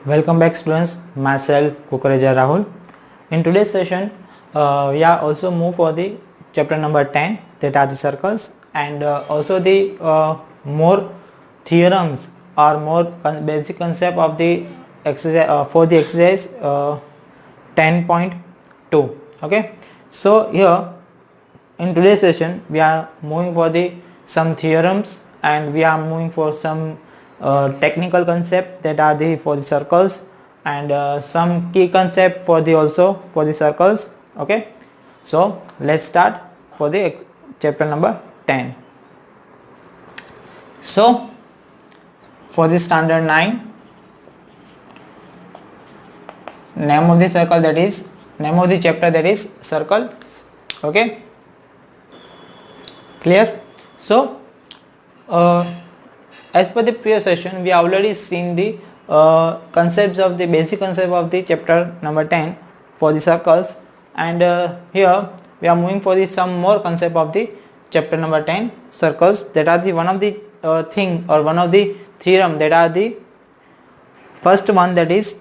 Welcome back students, myself Kukareja Rahul. In today's session, we are also move for the chapter number 10, that are the circles, and also the more theorems or more basic concept of the exercise for the exercise 10.2. Okay, so here in today's session we are moving for the some theorems and we are moving for some technical concept that are the for the circles and some key concept for the also for the circles. Okay, so let's start for the chapter number 10. So for the standard 9, name of the circle, that is name of the chapter, that is circle. Okay, clear? So as per the previous session, we have already seen the concepts of the basic concept of the chapter number 10 for the circles, and here we are moving for the some more concept of the chapter number 10 circles, that are the one of the thing or one of the theorem, that are the first one, that is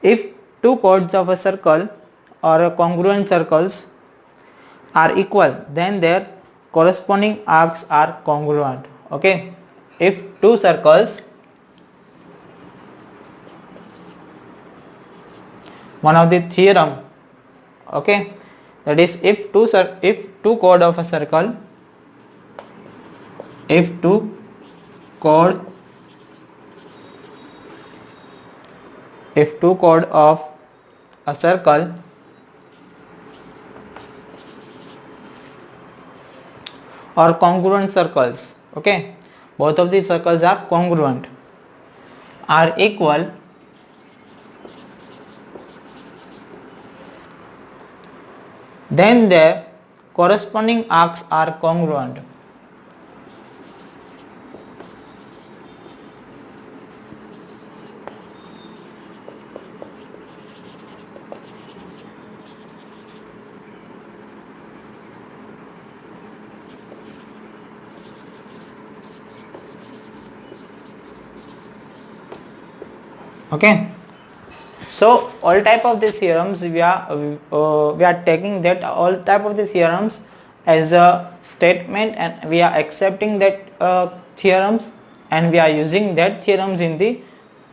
if two chords of a circle or congruent circles are equal, then their corresponding arcs are congruent. Okay, if two circles, one of the theorem, okay, that is if two chord of a circle, if two chord of a circle or congruent circles, okay, both of these circles are congruent, are equal, then their corresponding arcs are congruent. Okay, so all type of the theorems we are taking that all type of the theorems as a statement, and we are accepting that theorems, and we are using that theorems in the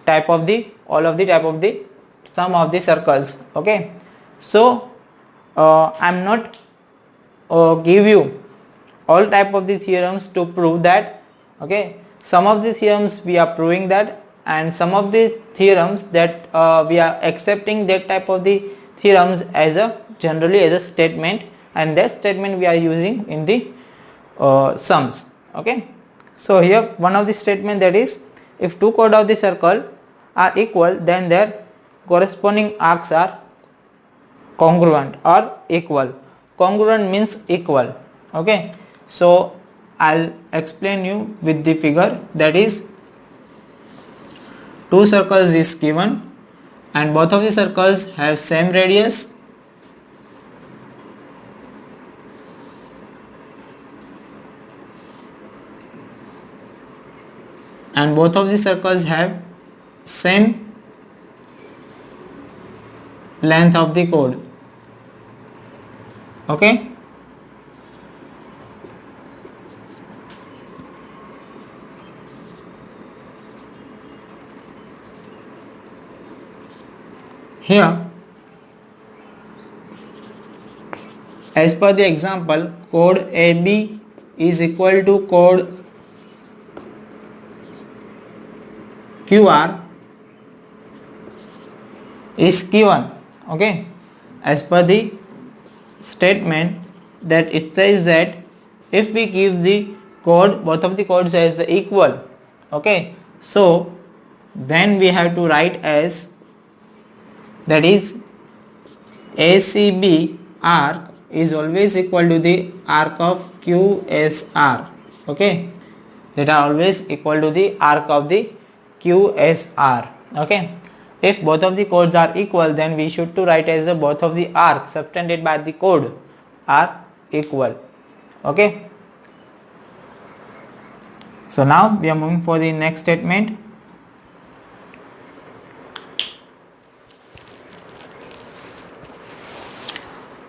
type of the all of the type of the sum of the circles. Okay, so I am not give you all type of the theorems to prove that. Okay, some of the theorems we are proving that, and some of the theorems that we are accepting that type of the theorems as a generally as a statement, and that statement we are using in the sums. Okay, so here one of the statement, that is if two chords of the circle are equal, then their corresponding arcs are congruent or equal. Congruent means equal. Okay, so I'll explain you with the figure, that is two circles is given and both of the circles have same radius, and both of the circles have same length of the chord. Okay, here as per the example, chord AB is equal to chord QR is given. Okay, as per the statement that it says that if we give the chord, both of the chords as equal, okay, so then we have to write as, that is ACB arc is always equal to the arc of QSR. Okay, that are always equal to the arc of the QSR. Okay, if both of the chords are equal, then we should to write as both of the arcs subtended by the chord are equal. Okay, so now we are moving for the next statement.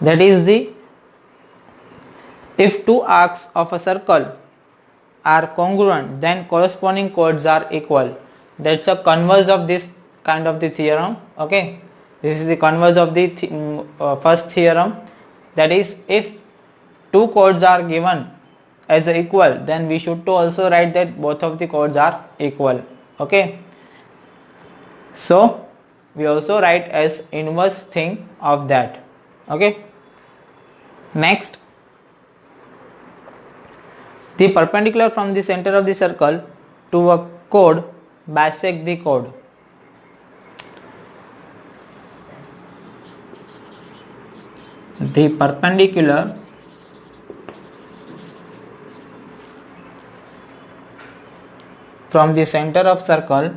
that is the if two arcs of a circle are congruent, then corresponding chords are equal. That's a converse of this kind of the theorem. Okay, this is the converse of the first theorem, that is if two chords are given as equal, then we should to also write that both of the chords are equal. Okay, so we also write as inverse thing of that. Okay, next, the perpendicular from the center of the circle to a chord bisect the chord. The perpendicular from the center of circle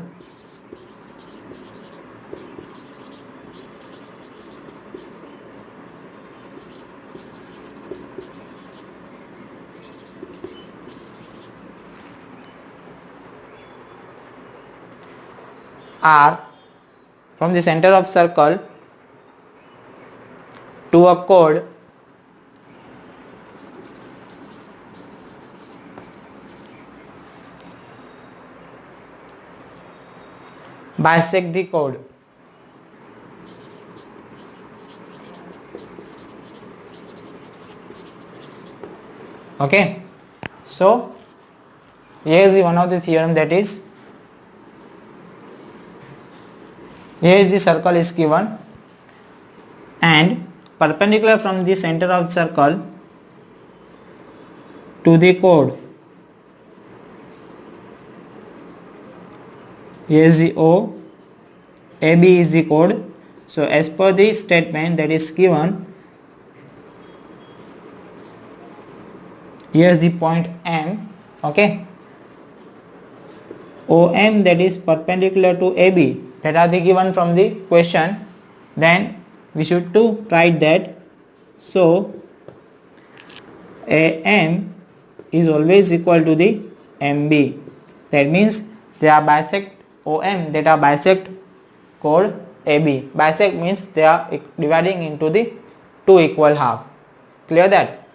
are from the center of circle to a chord bisect the chord. Okay, so here is the one of the theorem, that is here is the circle is given and perpendicular from the center of the circle to the chord. Here is the O, AB is the chord. So as per the statement that is given, here is the point M. Okay, OM, that is perpendicular to AB, that are the given from the question, then we should to write that. So AM is always equal to the MB, that means they are bisect OM, that are bisect chord AB. Bisect means they are dividing into the two equal half. Clear that?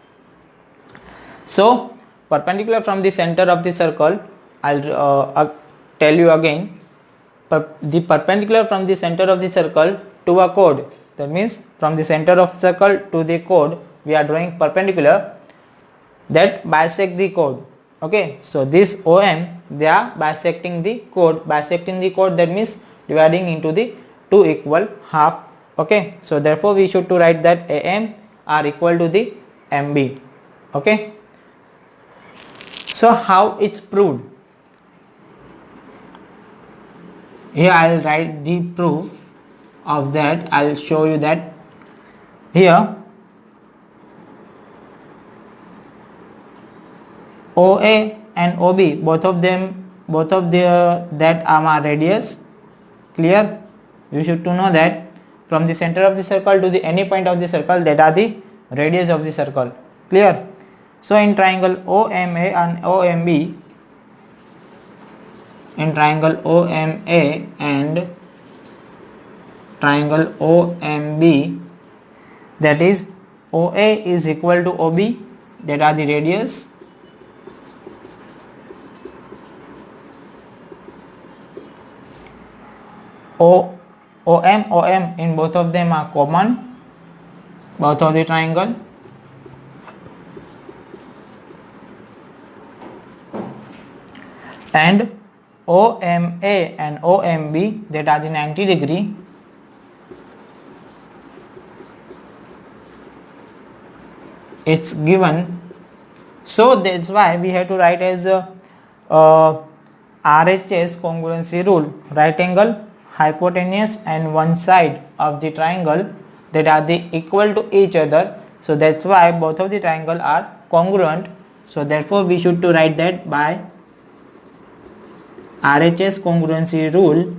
So perpendicular from the center of the circle, I'll tell you again, the perpendicular from the center of the circle to a chord, that means from the center of circle to the chord we are drawing perpendicular that bisect the chord. Okay, so this OM, they are bisecting the chord. Bisecting the chord, that means dividing into the two equal half. Okay, so therefore we should to write that AM are equal to the MB. Okay, so how it's proved? Here I will write the proof of that. I will show you that here OA and OB, both of that are my radius. Clear? You should to know that from the center of the circle to the any point of the circle, that are the radius of the circle. Clear? So in triangle OMA and OMB, in triangle OMA and triangle OMB, that is OA is equal to OB, that are the radius, OM in both of them are common, both of the triangle, and OMA and OMB, that are the 90 degree, it's given. So that's why we have to write as RHS congruency rule, right angle, hypotenuse and one side of the triangle, that are the equal to each other. So that's why both of the triangle are congruent. So therefore we should to write that by RHS congruency rule,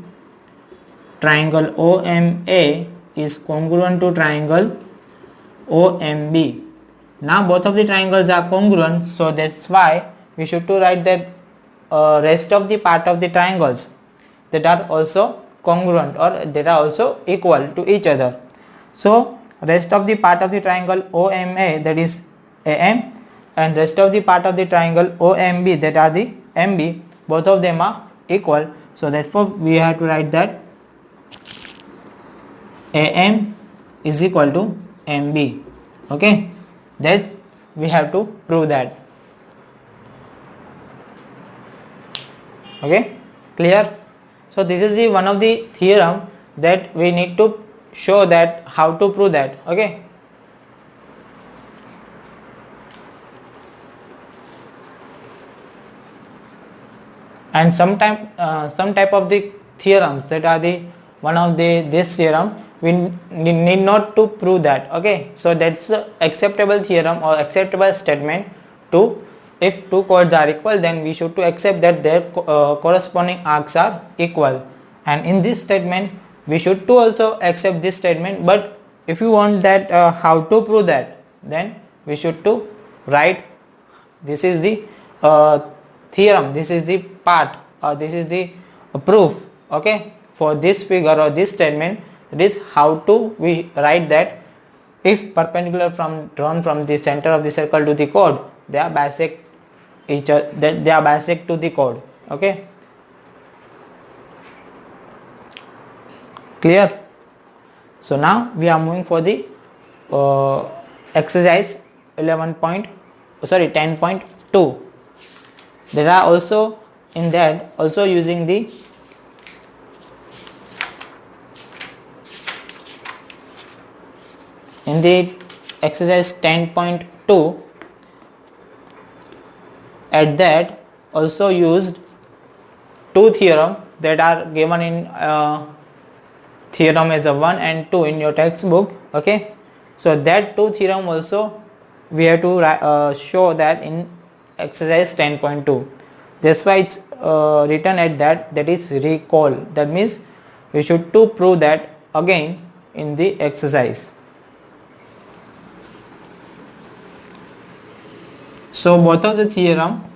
triangle OMA is congruent to triangle OMB. Now both of the triangles are congruent, so that's why we should to write that rest of the part of the triangles that are also congruent or that are also equal to each other. So rest of the part of the triangle OMA, that is AM, and rest of the part of the triangle OMB, that are the MB, both of them are equal. So therefore we have to write that AM is equal to MB. Okay, that we have to prove that. Okay, clear? So this is the one of the theorem that we need to show that how to prove that. Okay, and some type of the theorems that are the one of the this theorem we need not to prove that. Okay, so that's the acceptable theorem or acceptable statement to, if two chords are equal, then we should to accept that their corresponding arcs are equal, and in this statement we should to also accept this statement. But if you want that how to prove that, then we should to write this is the theorem, this is the part, or this is the proof. Okay, for this figure or this statement, it is how to we write that if perpendicular from drawn from the center of the circle to the chord, they are bisect each other, that they are bisect to the chord. Okay, clear? So now we are moving for the exercise 10.2. There are also in that also using the in the exercise 10.2, at that also used two theorem that are given in theorem as a 1 and 2 in your textbook. Okay, so that two theorem also we have to show that in exercise 10.2. that's why it's written at that is recall. That means we should to prove that again in the exercise. So both of the theorem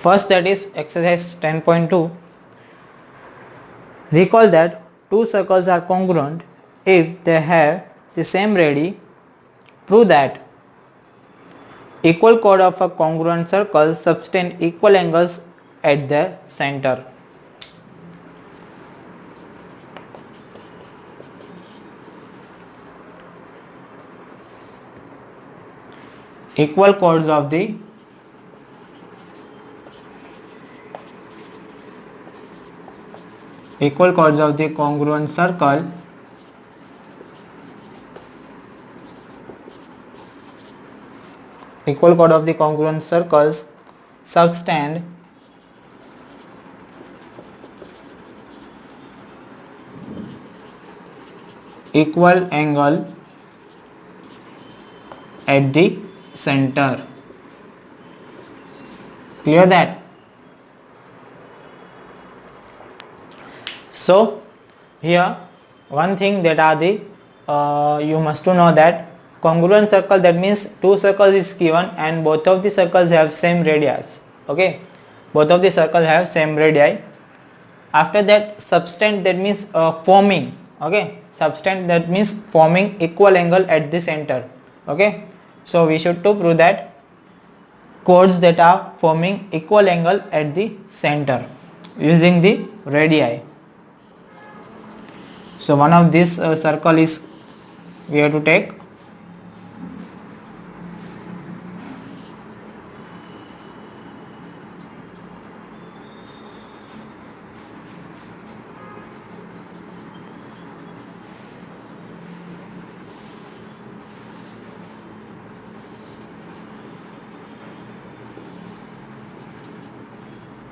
first, that is exercise 10.2. Recall that two circles are congruent if they have the same radii. Prove that equal chord of a congruent circle subtend equal angles at their center. Equal chords of the congruent circle equal chord of the congruent circles subtend equal angle at the center. Clear that? So here one thing that are the you must to know that congruent circle, that means two circles is given and both of the circles have same radius. Okay, both of the circles have same radii. After that subtend, that means forming. Okay, subtend, that means forming equal angle at the center. Okay, so we should to prove that chords that are forming equal angle at the center using the radii. So one of this circle is we have to take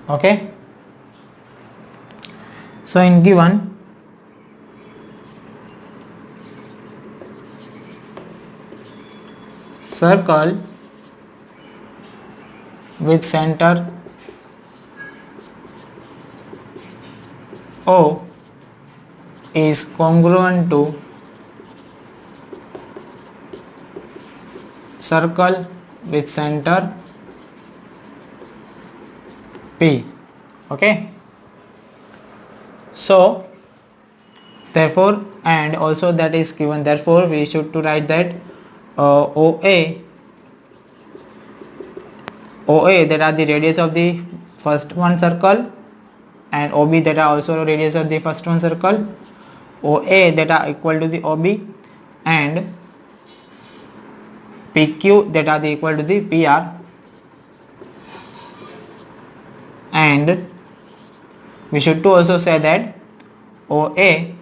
okay. So in given circle with center O is congruent to circle with center P. Okay, so therefore, and also that is given, therefore we should to write that OA that are the radius of the first one circle, and OB that are also radius of the first one circle, OA that are equal to the OB, and PQ that are the equal to the PR, and we should to also say that OA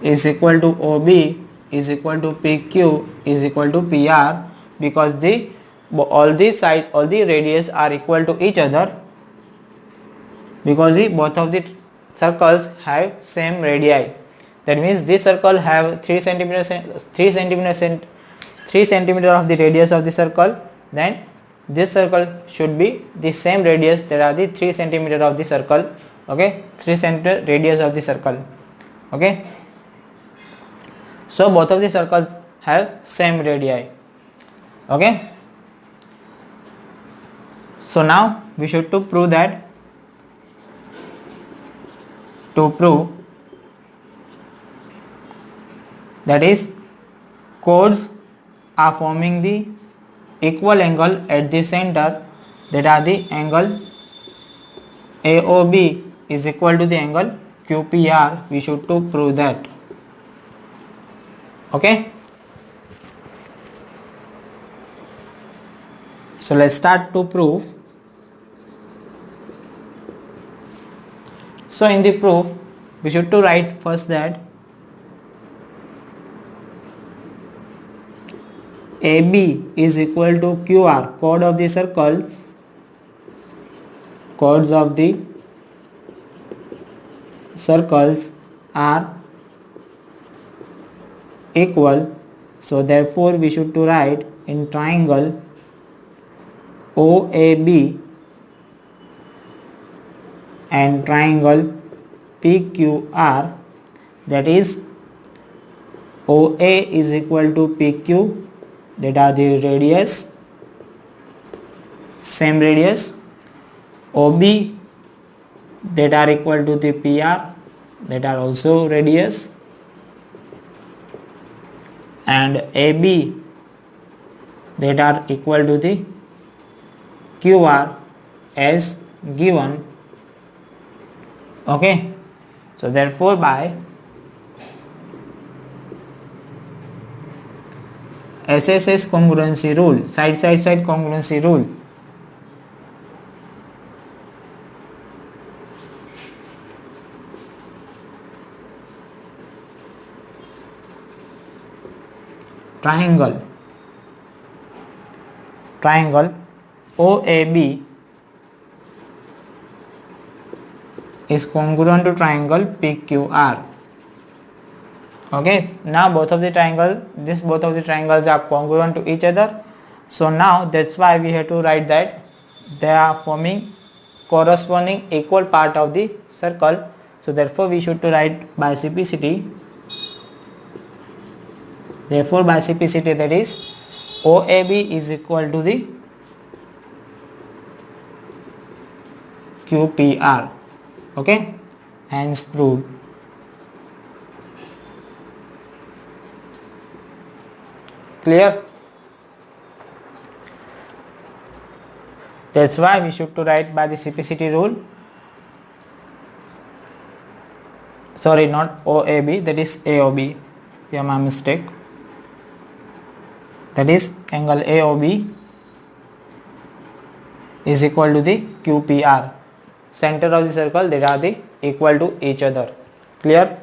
is equal to OB is equal to PQ is equal to PR, because all the radius are equal to each other, because both of the circles have same radii. That means this circle have 3 centimeter of the radius of the circle, then this circle should be the same radius, that are the 3 centimeter of the circle. Okay, 3 centimeter radius of the circle. Okay, so both of the circles have same radii. Okay, so now we should to prove that, that is, chords are forming the equal angle at the center, that are the angle AOB is equal to the angle QPR. We should to prove that. Okay, so let's start to prove. So in the proof we should to write first that AB is equal to QR, chord of the circles, chords of the circles are equal. So therefore we should to write in triangle OAB and triangle PQR, that is OA is equal to PQ, that are the radius, same radius, OB that are equal to the PR, that are also radius, and AB that are equal to the QR as given. Okay, so therefore by SSS congruency rule, side congruency rule, triangle OAB is congruent to triangle PQR. Okay, now both of the triangles are congruent to each other. So now that's why we have to write that they are forming corresponding equal part of the circle. So therefore we should to write bicepticity. Therefore bicepticity, that is OAB is equal to the QPR. Okay, hence proved. Clear? That's why we should to write by the CPCT rule. Sorry, not OAB, that is AOB. Yeah, my mistake. That is angle AOB is equal to the QPR. Center of the circle, they are the equal to each other. Clear?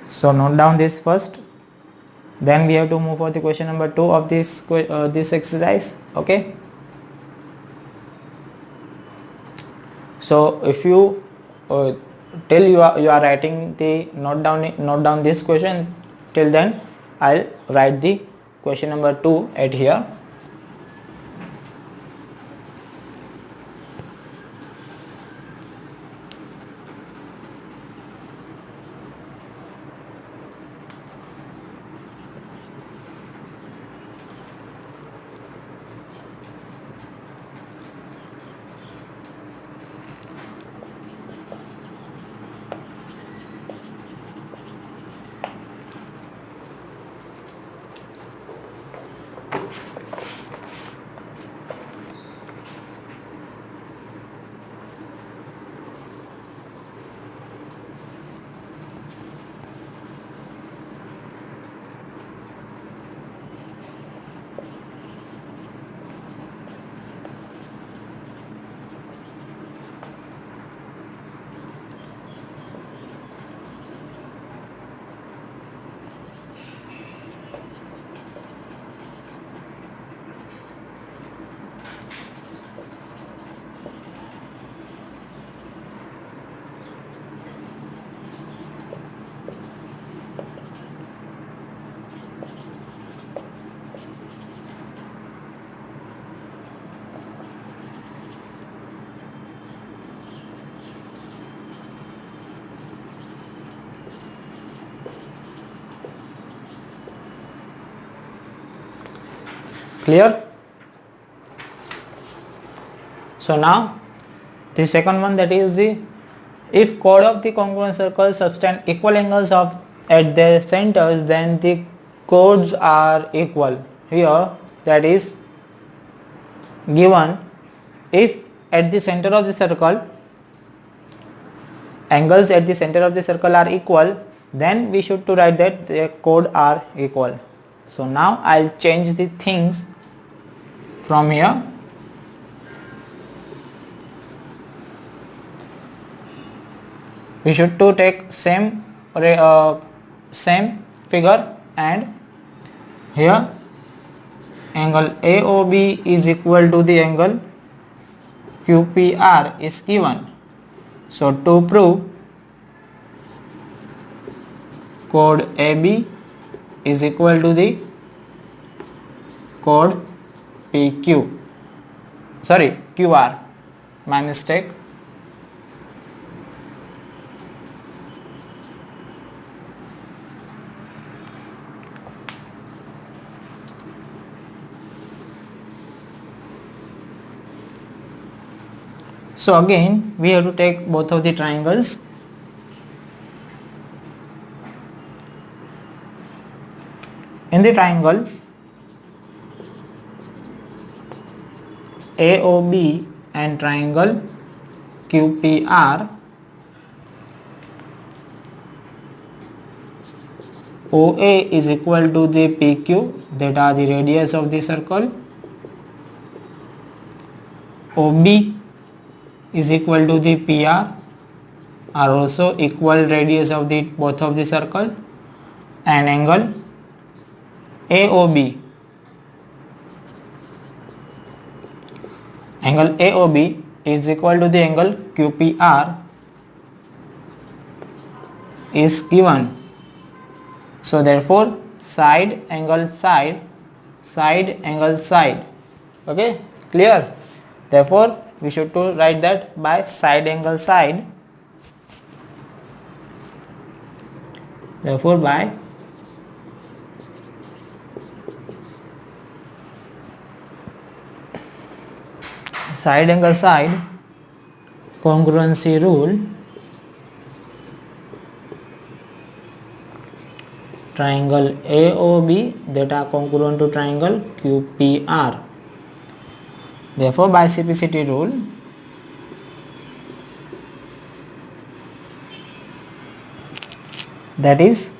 So note down this first, then we have to move for the question number 2 of this exercise. Okay. So if you till you are writing the note down this question, till then I'll write the question number 2 at here. Clear? So now the second one, that is the if chord of the congruent circle subtend equal angles of at their centers, then the chords are equal. Here that is given, if at the center of the circle angles at the center of the circle are equal, then we should to write that their chord are equal. So now I'll change the things from here. We should to take same figure, and here angle AOB is equal to the angle QPR is given. So to prove chord AB is equal to the chord QR, my mistake. So again we have to take both of the triangles. In the triangle AOB and triangle QPR, OA is equal to the PQ, that are the radius of the circle. OB is equal to the PR, are also equal radius of the both of the circle, and angle AOB is equal to the angle QPR is given. So therefore side angle side, side angle side. Okay, clear? Therefore we should to write that by side angle side. Therefore by side angle side congruency rule, triangle AOB that are congruent to triangle QPR. Therefore by CPCT rule that is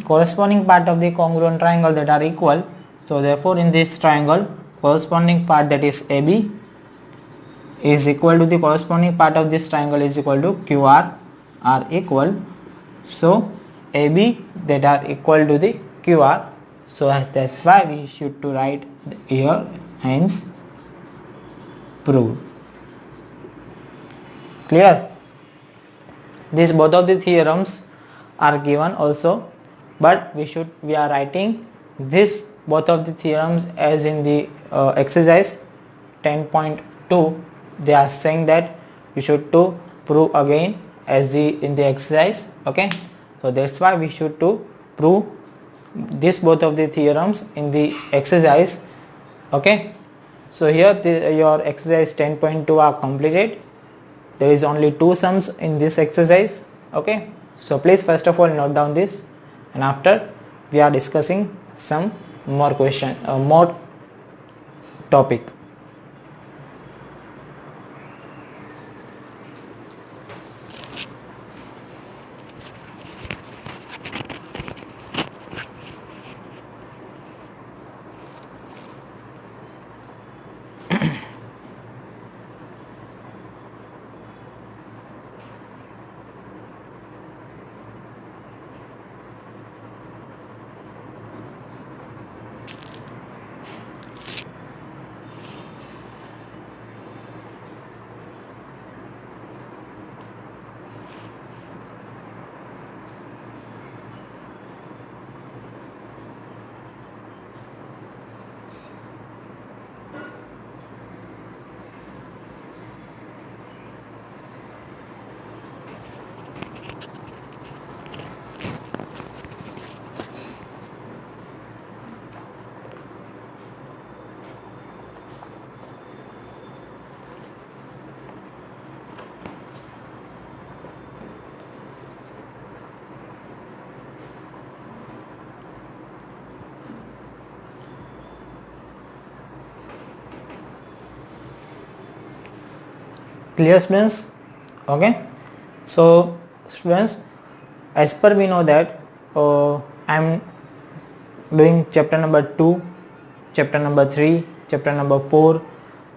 corresponding part of the congruent triangle that are equal. So therefore in this triangle corresponding part, that is AB, is equal to the corresponding part of this triangle is equal to QR, are equal. So AB that are equal to the QR. So that's why we should to write here, hence proved. Clear? These both of the theorems are given also, but we are writing this both of the theorems as in the exercise 10.2. They are saying that we should to prove again as in the exercise. Okay, so that's why we should to prove this both of the theorems in the exercise. Okay, so here your exercise 10.2 are completed. There is only 2 sums in this exercise. Okay, so please first of all note down this, and after we are discussing some more question, more topic. Clear, students? Okay, so students, as per we know that I am doing chapter number 2, chapter number 3, chapter number 4,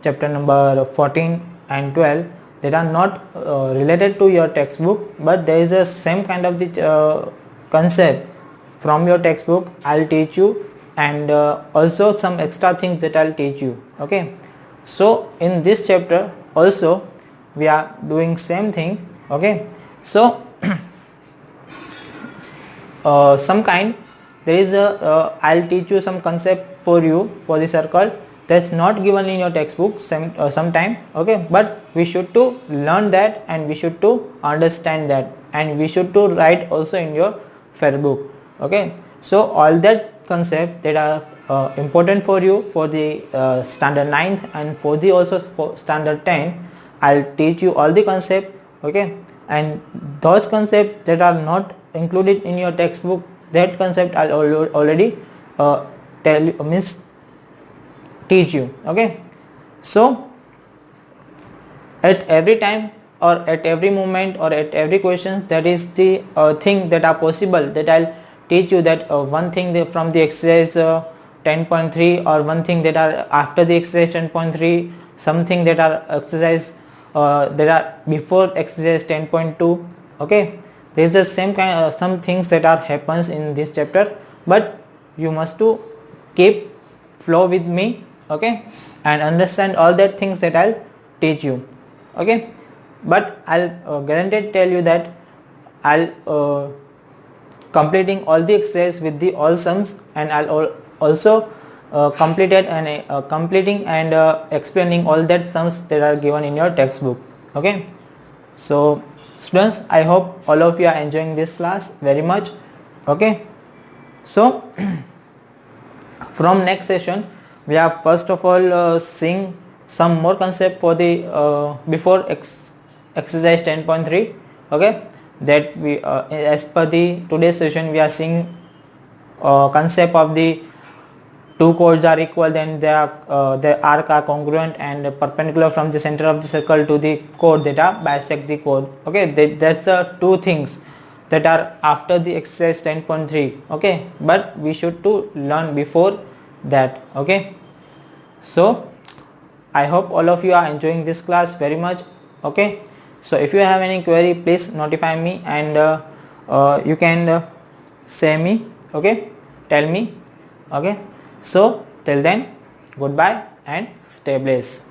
chapter number 14 and 12 that are not related to your textbook, but there is a same kind of the concept from your textbook I'll teach you, and also some extra things that I'll teach you. Okay, so in this chapter also we are doing same thing. Okay, so some kind there is a I'll teach you some concept for you for the circle that's not given in your textbook sometime. Okay, but we should to learn that, and we should to understand that, and we should to write also in your fair book. Okay, so all that concept that are important for you for the standard 9th and for the also for standard 10, I'll teach you all the concept. Okay, and those concepts that are not included in your textbook, that concept I'll already tell you, means teach you. Okay, so at every time or at every moment or at every question, that is the thing that are possible that I'll teach you, that one thing from the exercise 10.3 or one thing that are after the exercise 10.3, something that are exercise that are before exercise 10.2. okay, there is the same kind some things that are happens in this chapter, but you must to keep flow with me. Okay, and understand all that things that I'll teach you. Okay, but I'll guaranteed tell you that I'll completing all the exercise with the all sums, and I'll also completed and completing and explaining all that sums that are given in your textbook. Okay, so students, I hope all of you are enjoying this class very much. Okay, so from next session we are first of all seeing some more concept for the before exercise 10.3. okay, that we as per the today's session we are seeing concept of the two chords are equal, then they arc are congruent and perpendicular from the center of the circle to the chord that are bisect the chord. Okay, that's two things that are after the exercise 10.3. okay, but we should to learn before that. Okay, so I hope all of you are enjoying this class very much. Okay, so if you have any query, please notify me, and you can say me. Okay, tell me. Okay, so till then, goodbye and stay blessed.